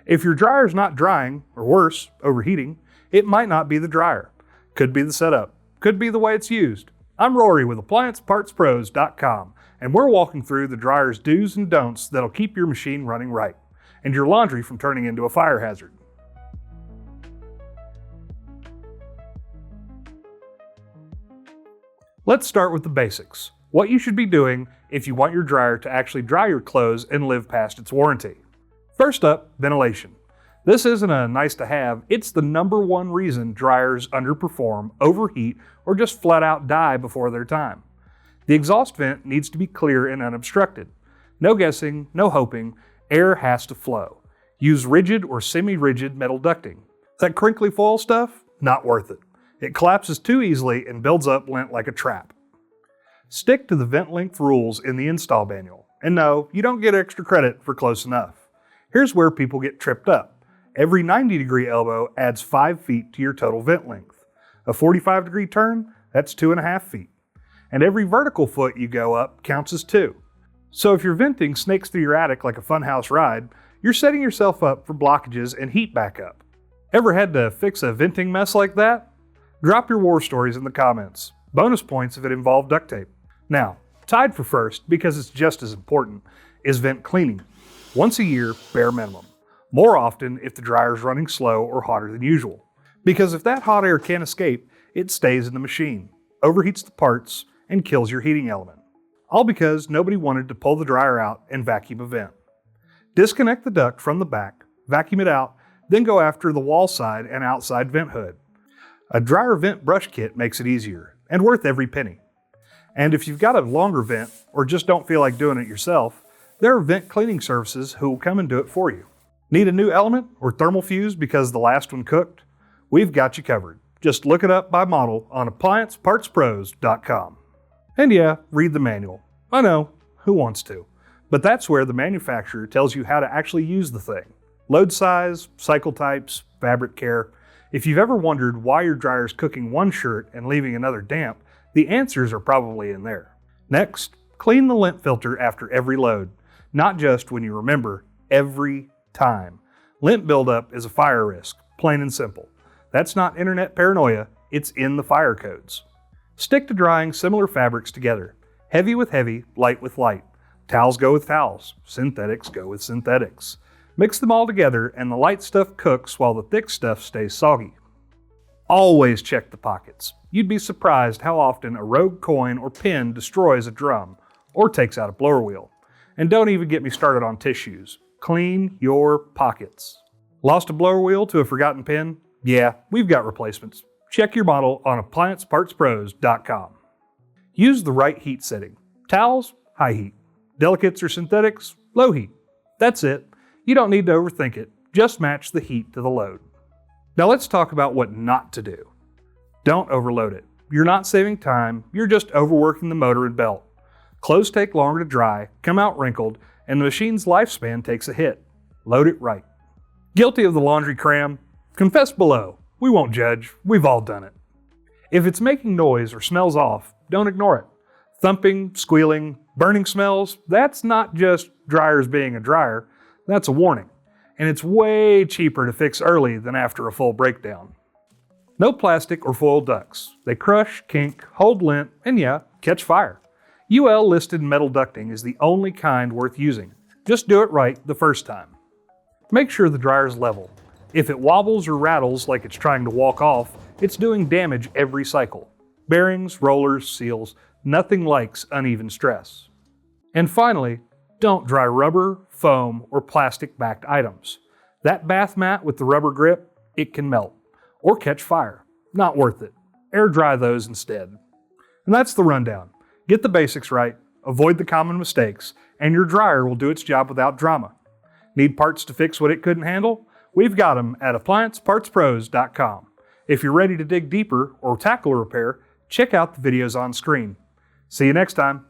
If your dryer's not drying, or worse, overheating, it might not be the dryer. Could be the setup. Could be the way it's used. I'm Rory with AppliancePartsPros.com, and we're walking through the dryer's do's and don'ts that'll keep your machine running right, and your laundry from turning into a fire hazard. Let's start with the basics. What you should be doing if you want your dryer to actually dry your clothes and live past its warranty. First up, ventilation. This isn't a nice to have, it's the #1 reason dryers underperform, overheat, or just flat out die before their time. The exhaust vent needs to be clear and unobstructed. No guessing, no hoping, air has to flow. Use rigid or semi-rigid metal ducting. That crinkly foil stuff? Not worth it. It collapses too easily and builds up lint like a trap. Stick to the vent length rules in the install manual. And no, you don't get extra credit for close enough. Here's where people get tripped up. Every 90-degree elbow adds 5 feet to your total vent length. A 45-degree turn, that's 2.5 feet. And every vertical foot you go up counts as 2. So if your venting snakes through your attic like a funhouse ride, you're setting yourself up for blockages and heat backup. Ever had to fix a venting mess like that? Drop your war stories in the comments. Bonus points if it involved duct tape. Now, tied for first, because it's just as important, is vent cleaning. Once a year, bare minimum. More often if the dryer's running slow or hotter than usual. Because if that hot air can't escape, it stays in the machine, overheats the parts, and kills your heating element. All because nobody wanted to pull the dryer out and vacuum a vent. Disconnect the duct from the back, vacuum it out, then go after the wall side and outside vent hood. A dryer vent brush kit makes it easier, and worth every penny. And if you've got a longer vent, or just don't feel like doing it yourself, there are vent cleaning services who will come and do it for you. Need a new element or thermal fuse because the last one cooked? We've got you covered. Just look it up by model on AppliancePartsPros.com. And yeah, read the manual. I know, who wants to? But that's where the manufacturer tells you how to actually use the thing. Load size, cycle types, fabric care. If you've ever wondered why your dryer's cooking one shirt and leaving another damp, the answers are probably in there. Next, clean the lint filter after every load. Not just when you remember, every time. Lint buildup is a fire risk, plain and simple. That's not internet paranoia, it's in the fire codes. Stick to drying similar fabrics together. Heavy with heavy, light with light. Towels go with towels, synthetics go with synthetics. Mix them all together and the light stuff cooks while the thick stuff stays soggy. Always check the pockets. You'd be surprised how often a rogue coin or pin destroys a drum or takes out a blower wheel. And don't even get me started on tissues. Clean your pockets. Lost a blower wheel to a forgotten pin? Yeah, we've got replacements. Check your model on AppliancePartsPros.com. Use the right heat setting. Towels, high heat. Delicates or synthetics, low heat. That's it. You don't need to overthink it. Just match the heat to the load. Now let's talk about what not to do. Don't overload it. You're not saving time, you're just overworking the motor and belt. Clothes take longer to dry, come out wrinkled, and the machine's lifespan takes a hit. Load it right. Guilty of the laundry cram? Confess below. We won't judge. We've all done it. If it's making noise or smells off, don't ignore it. Thumping, squealing, burning smells, that's not just dryers being a dryer, that's a warning. And it's way cheaper to fix early than after a full breakdown. No plastic or foil ducts. They crush, kink, hold lint, and yeah, catch fire. UL listed metal ducting is the only kind worth using. Just do it right the first time. Make sure the dryer's level. If it wobbles or rattles like it's trying to walk off, it's doing damage every cycle. Bearings, rollers, seals, nothing likes uneven stress. And finally, don't dry rubber, foam, or plastic-backed items. That bath mat with the rubber grip, it can melt or catch fire. Not worth it. Air dry those instead. And that's the rundown. Get the basics right, avoid the common mistakes, and your dryer will do its job without drama. Need parts to fix what it couldn't handle? We've got them at AppliancePartsPros.com. If you're ready to dig deeper or tackle a repair, check out the videos on screen. See you next time.